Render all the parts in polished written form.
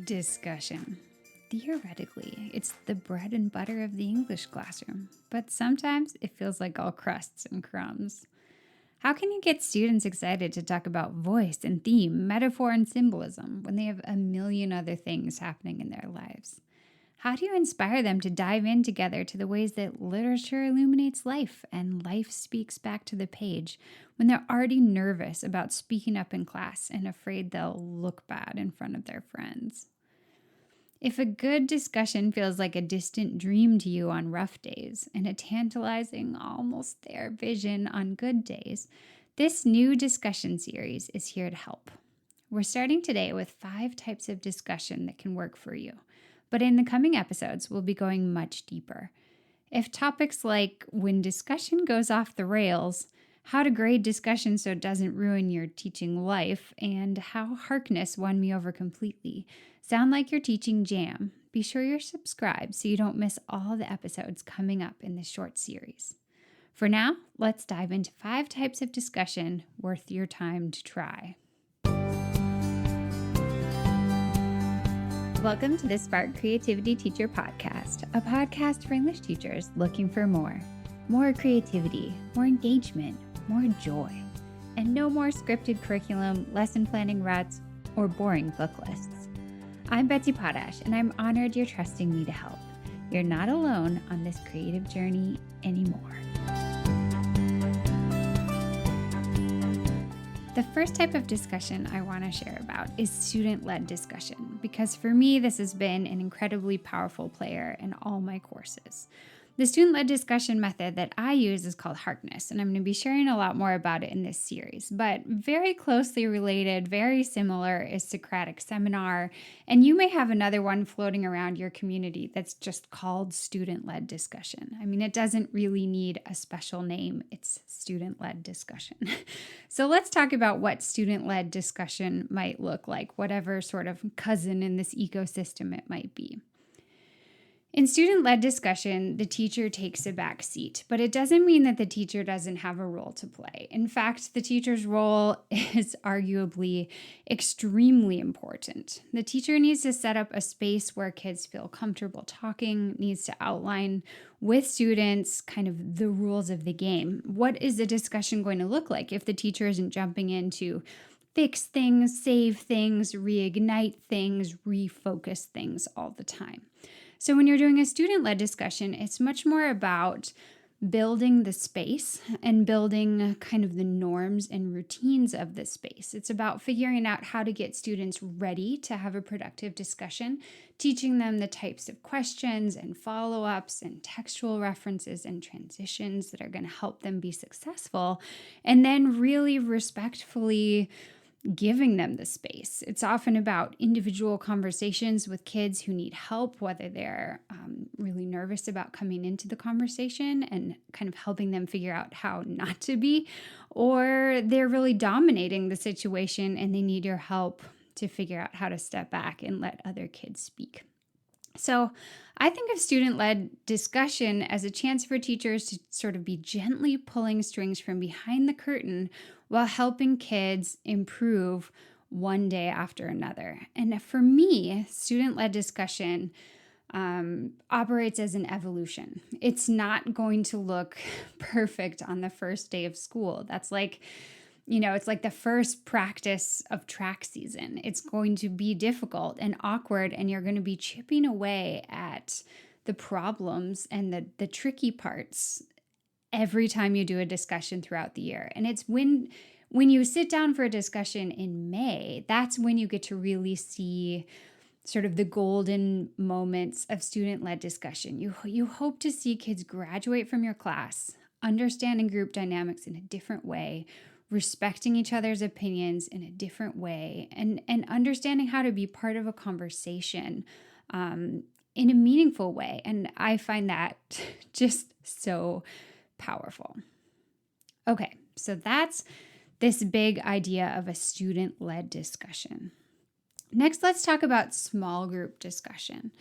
Discussion. Theoretically, it's the bread and butter of the English classroom, but sometimes it feels like all crusts and crumbs. How can you get students excited to talk about voice and theme, metaphor and symbolism when they have a million other things happening in their lives? How do you inspire them to dive in together to the ways that literature illuminates life and life speaks back to the page when they're already nervous about speaking up in class and afraid they'll look bad in front of their friends? If a good discussion feels like a distant dream to you on rough days and a tantalizing, almost there vision on good days, this new discussion series is here to help. We're starting today with 5 types of discussion that can work for you. But in the coming episodes, we'll be going much deeper. If topics like when discussion goes off the rails, how to grade discussion so it doesn't ruin your teaching life, and how Harkness won me over completely sound like you're teaching jam, be sure you're subscribed so you don't miss all the episodes coming up in this short series. For now, let's dive into 5 types of discussion worth your time to try. Welcome to the Spark Creativity Teacher Podcast, a podcast for English teachers looking for more. More creativity, more engagement, more joy, and no more scripted curriculum, lesson planning ruts, or boring book lists. I'm Betsy Potash, and I'm honored you're trusting me to help. You're not alone on this creative journey anymore. The first type of discussion I want to share about is student-led discussion, because for me, this has been an incredibly powerful player in all my courses. The student-led discussion method that I use is called Harkness, and I'm going to be sharing a lot more about it in this series. But very closely related, very similar is Socratic Seminar, and you may have another one floating around your community that's just called student-led discussion. I mean, it doesn't really need a special name. It's student-led discussion. So let's talk about what student-led discussion might look like, whatever sort of cousin in this ecosystem it might be. In student-led discussion, the teacher takes a back seat, but it doesn't mean that the teacher doesn't have a role to play. In fact, the teacher's role is arguably extremely important. The teacher needs to set up a space where kids feel comfortable talking, needs to outline with students kind of the rules of the game. What is the discussion going to look like if the teacher isn't jumping in to fix things, save things, reignite things, refocus things all the time? So when you're doing a student-led discussion, it's much more about building the space and building kind of the norms and routines of the space. It's about figuring out how to get students ready to have a productive discussion, teaching them the types of questions and follow-ups and textual references and transitions that are going to help them be successful, and then really respectfully giving them the space. It's often about individual conversations with kids who need help, whether they're really nervous about coming into the conversation and kind of helping them figure out how not to be, or they're really dominating the situation and they need your help to figure out how to step back and let other kids speak. So I think of student-led discussion as a chance for teachers to sort of be gently pulling strings from behind the curtain while helping kids improve one day after another. And for me, student-led discussion operates as an evolution. It's not going to look perfect on the first day of school. That's like, it's like the first practice of track season. It's going to be difficult and awkward, and you're going to be chipping away at the problems and the tricky parts every time you do a discussion throughout the year. And it's when you sit down for a discussion in May, that's when you get to really see sort of the golden moments of student-led discussion. You hope to see kids graduate from your class, understanding group dynamics in a different way, respecting each other's opinions in a different way, and understanding how to be part of a conversation in a meaningful way. And I find that just so powerful. Okay, so that's this big idea of a student-led discussion. Next, let's talk about small group discussion.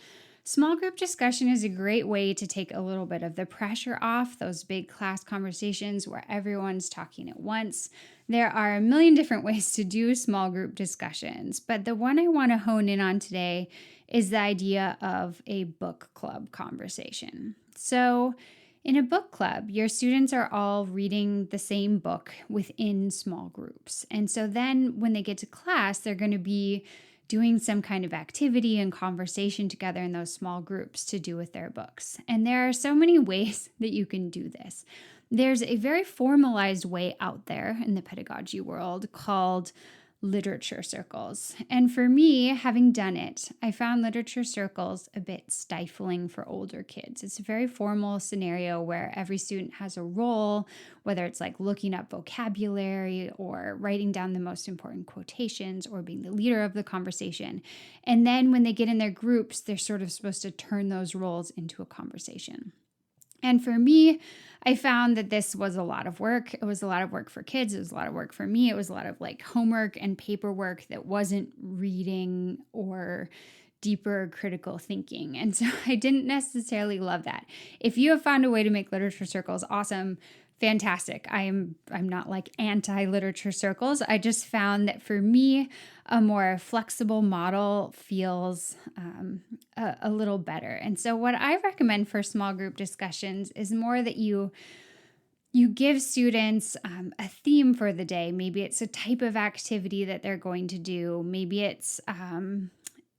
Small group discussion is a great way to take a little bit of the pressure off those big class conversations where everyone's talking at once. There are a million different ways to do small group discussions, but the one I want to hone in on today is the idea of a book club conversation. So, in a book club, your students are all reading the same book within small groups. And so then when they get to class, they're going to be doing some kind of activity and conversation together in those small groups to do with their books. And there are so many ways that you can do this. There's a very formalized way out there in the pedagogy world called literature circles. And for me, having done it, I found literature circles a bit stifling for older kids. It's a very formal scenario where every student has a role, whether it's like looking up vocabulary or writing down the most important quotations or being the leader of the conversation. And then when they get in their groups, they're sort of supposed to turn those roles into a conversation. And for me, I found that this was a lot of work. It was a lot of work for kids. It was a lot of work for me. It was a lot of like homework and paperwork that wasn't reading or deeper critical thinking. And so I didn't necessarily love that. If you have found a way to make literature circles awesome, fantastic. I'm not like anti-literature circles. I just found that for me, a more flexible model feels a little better. And so what I recommend for small group discussions is more that you give students a theme for the day. Maybe it's a type of activity that they're going to do. Maybe it's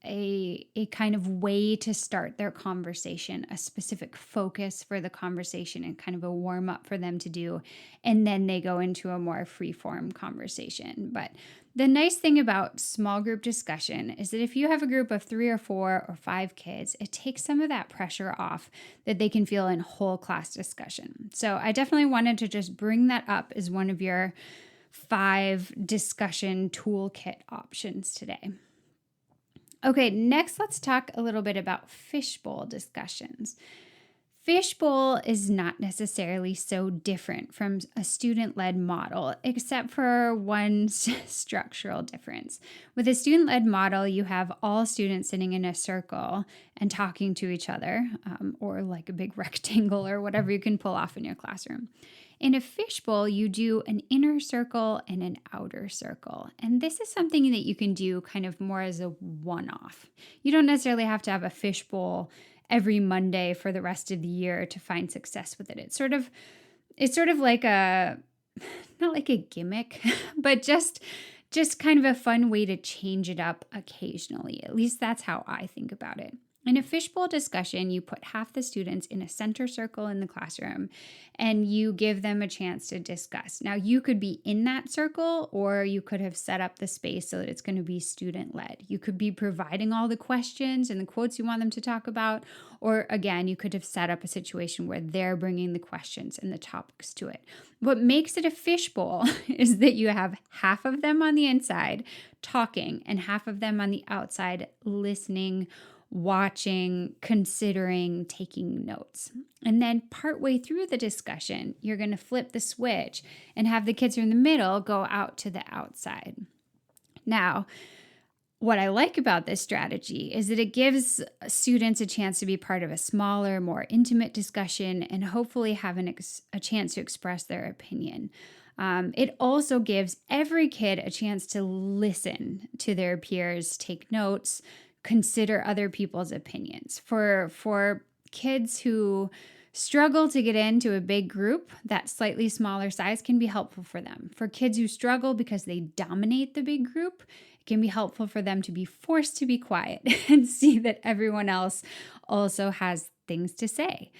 a kind of way to start their conversation, a specific focus for the conversation and kind of a warm up for them to do. And then they go into a more free-form conversation. But the nice thing about small group discussion is that if you have a group of 3 or 4 or 5 kids, it takes some of that pressure off that they can feel in whole class discussion. So I definitely wanted to just bring that up as one of your 5 discussion toolkit options today. Okay, next let's talk a little bit about fishbowl discussions. Fishbowl is not necessarily so different from a student-led model, except for one structural difference. With a student-led model, you have all students sitting in a circle and talking to each other, or like a big rectangle or whatever you can pull off in your classroom. In a fishbowl, you do an inner circle and an outer circle. And this is something that you can do kind of more as a one-off. You don't necessarily have to have a fishbowl every Monday for the rest of the year to find success with it. It's sort of like not like a gimmick, but just kind of a fun way to change it up occasionally. At least that's how I think about it. In a fishbowl discussion, you put half the students in a center circle in the classroom and you give them a chance to discuss. Now, you could be in that circle or you could have set up the space so that it's going to be student-led. You could be providing all the questions and the quotes you want them to talk about, or again, you could have set up a situation where they're bringing the questions and the topics to it. What makes it a fishbowl is that you have half of them on the inside talking and half of them on the outside listening, watching, considering, taking notes. And then partway through the discussion, you're going to flip the switch and have the kids in the middle go out to the outside. Now, what I like about this strategy is that it gives students a chance to be part of a smaller, more intimate discussion and hopefully have a chance to express their opinion. It also gives every kid a chance to listen to their peers, take notes, consider other people's opinions. For kids who struggle to get into a big group, that slightly smaller size can be helpful for them. For kids who struggle because they dominate the big group, it can be helpful for them to be forced to be quiet and see that everyone else also has things to say.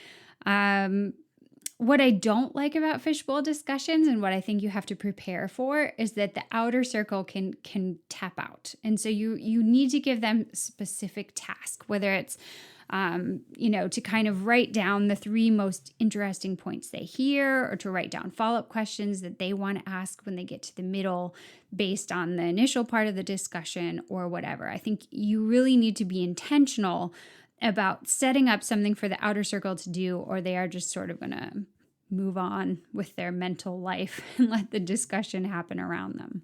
What I don't like about fishbowl discussions and what I think you have to prepare for is that the outer circle can tap out. And so you need to give them specific tasks, whether it's, to kind of write down the 3 most interesting points they hear or to write down follow-up questions that they want to ask when they get to the middle based on the initial part of the discussion or whatever. I think you really need to be intentional about setting up something for the outer circle to do, or they are just sort of going to move on with their mental life and let the discussion happen around them.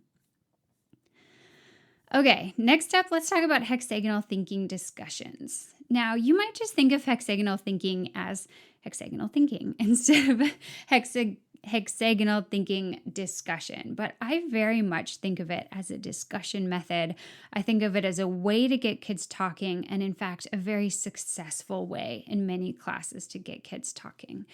Okay, next up, let's talk about hexagonal thinking discussions. Now, you might just think of hexagonal thinking as hexagonal thinking instead of hexagonal thinking discussion, but I very much think of it as a discussion method. I think of it as a way to get kids talking, and in fact, a very successful way in many classes to get kids talking.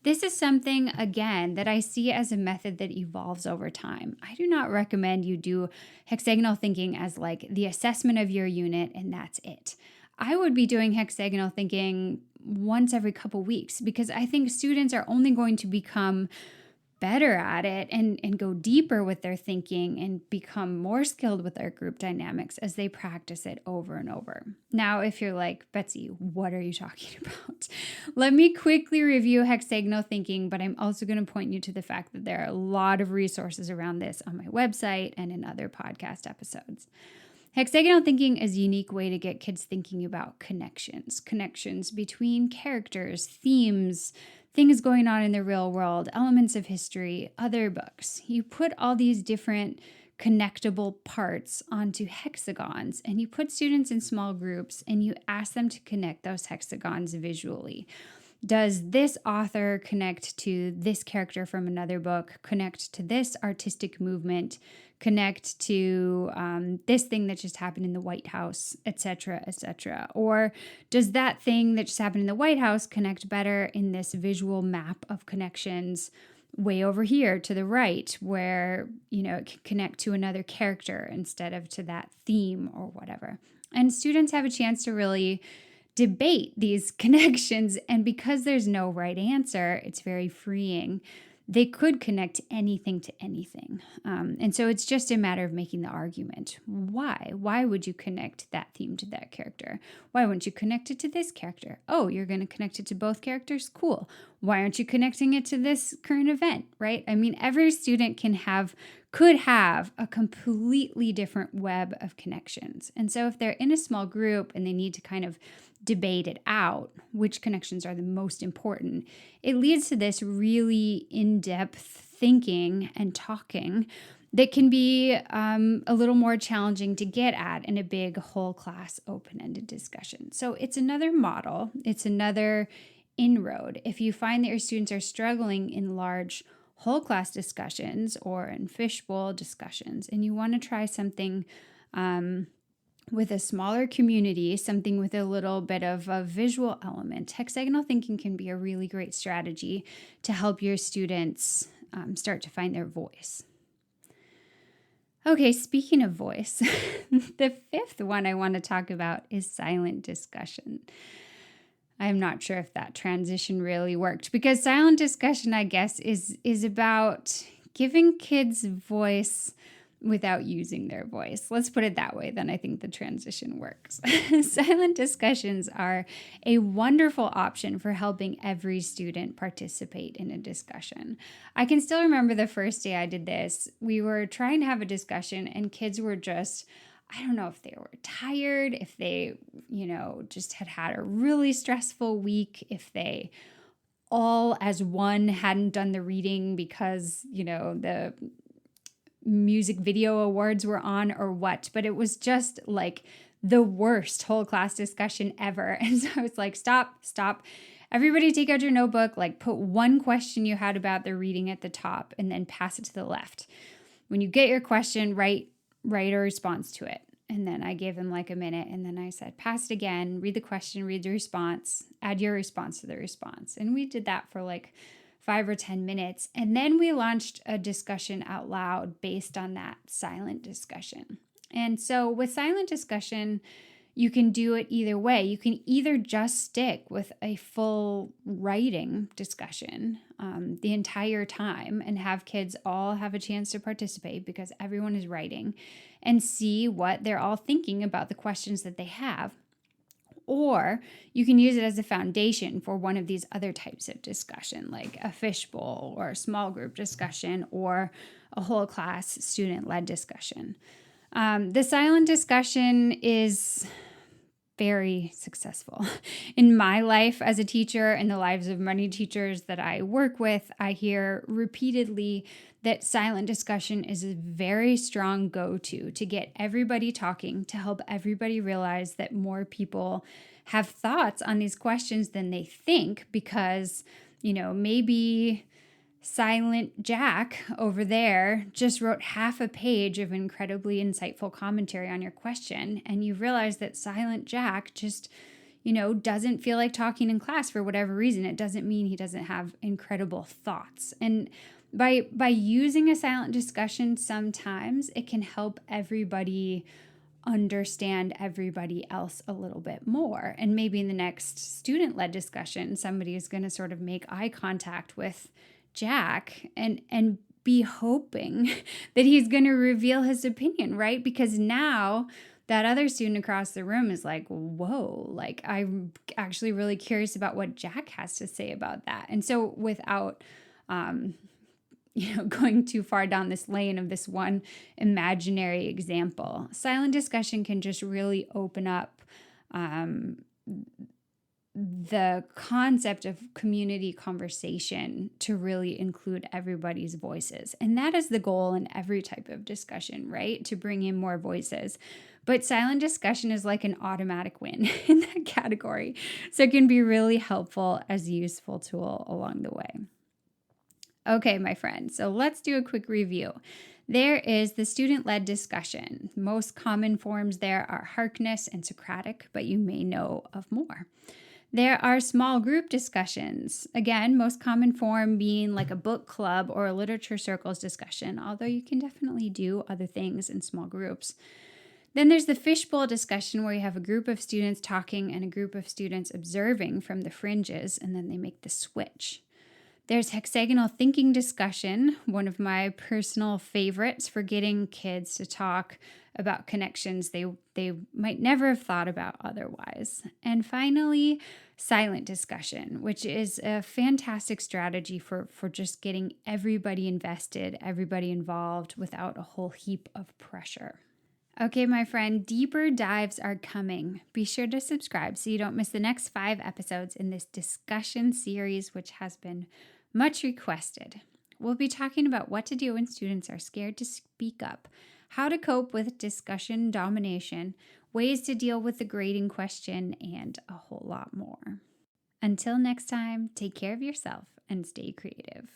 This is something, again, that I see as a method that evolves over time. I do not recommend you do hexagonal thinking as like the assessment of your unit and that's it. I would be doing hexagonal thinking once every couple weeks because I think students are only going to become better at it and go deeper with their thinking and become more skilled with their group dynamics as they practice it over and over. Now, if you're like, Betsy, what are you talking about? Let me quickly review hexagonal thinking, but I'm also going to point you to the fact that there are a lot of resources around this on my website and in other podcast episodes. Hexagonal thinking is a unique way to get kids thinking about connections between characters, themes, things going on in the real world, elements of history, other books. You put all these different connectable parts onto hexagons, and you put students in small groups, and you ask them to connect those hexagons visually. Does this author connect to this character from another book, connect to this artistic movement, connect to this thing that just happened in the White House, etc., etc.? Or does that thing that just happened in the White House connect better in this visual map of connections way over here to the right where, it can connect to another character instead of to that theme or whatever? And students have a chance to really debate these connections, and because there's no right answer, it's very freeing. They could connect anything to anything. And so it's just a matter of making the argument. Why? Why would you connect that theme to that character? Why wouldn't you connect it to this character? Oh, you're going to connect it to both characters? Cool. Why aren't you connecting it to this current event, right? I mean, every student could have a completely different web of connections. And so if they're in a small group and they need to kind of debate it out, which connections are the most important, it leads to this really in-depth thinking and talking that can be a little more challenging to get at in a big whole class open-ended discussion. So it's another model. It's another inroad. If you find that your students are struggling in large whole class discussions or in fishbowl discussions, and you want to try something with a smaller community, something with a little bit of a visual element, hexagonal thinking can be a really great strategy to help your students start to find their voice. Okay, speaking of voice, the fifth one I want to talk about is silent discussion. I'm not sure if that transition really worked because silent discussion, I guess, is about giving kids voice without using their voice. Let's put it that way, then I think the transition works. Silent discussions are a wonderful option for helping every student participate in a discussion. I can still remember the first day I did this. We were trying to have a discussion and kids were just, I don't know if they were tired, if they, just had a really stressful week, if they all as one hadn't done the reading because, the music video awards were on or what, but it was just like the worst whole class discussion ever. And so I was like, stop. Everybody take out your notebook, like put one question you had about the reading at the top and then pass it to the left. When you get your question, write a response to it. And then I gave them like a minute and then I said, pass it again, read the question, read the response, add your response to the response. And we did that for like 5 or 10 minutes. And then we launched a discussion out loud based on that silent discussion. And so with silent discussion, you can do it either way. You can either just stick with a full writing discussion the entire time and have kids all have a chance to participate because everyone is writing and see what they're all thinking about the questions that they have. Or you can use it as a foundation for one of these other types of discussion, like a fishbowl or a small group discussion or a whole class student-led discussion. The silent discussion is very successful. In my life as a teacher and the lives of many teachers that I work with, I hear repeatedly that silent discussion is a very strong go-to to get everybody talking, to help everybody realize that more people have thoughts on these questions than they think, because, maybe Silent Jack over there just wrote half a page of incredibly insightful commentary on your question, and you realize that Silent Jack just doesn't feel like talking in class for whatever reason. It doesn't mean he doesn't have incredible thoughts. And by using a silent discussion, sometimes it can help everybody understand everybody else a little bit more. And maybe in the next student-led discussion, somebody is going to sort of make eye contact with Jack and be hoping that he's going to reveal his opinion, right? Because now that other student across the room is like, whoa, like I'm actually really curious about what Jack has to say about that. And so without, going too far down this lane of this one imaginary example, silent discussion can just really open up the concept of community conversation to really include everybody's voices. And that is the goal in every type of discussion, right? To bring in more voices. But silent discussion is like an automatic win in that category. So it can be really helpful as a useful tool along the way. Okay, my friends, so let's do a quick review. There is the student-led discussion. Most common forms there are Harkness and Socratic, but you may know of more. There are small group discussions. Again, most common form being like a book club or a literature circles discussion, although you can definitely do other things in small groups. Then there's the fishbowl discussion, where you have a group of students talking and a group of students observing from the fringes, and then they make the switch. There's hexagonal thinking discussion, one of my personal favorites for getting kids to talk about connections they might never have thought about otherwise. And finally, silent discussion, which is a fantastic strategy for just getting everybody invested, everybody involved without a whole heap of pressure. Okay, my friend, deeper dives are coming. Be sure to subscribe so you don't miss the next 5 episodes in this discussion series, which has been much requested. We'll be talking about what to do when students are scared to speak up, how to cope with discussion domination, ways to deal with the grading question, and a whole lot more. Until next time, take care of yourself and stay creative.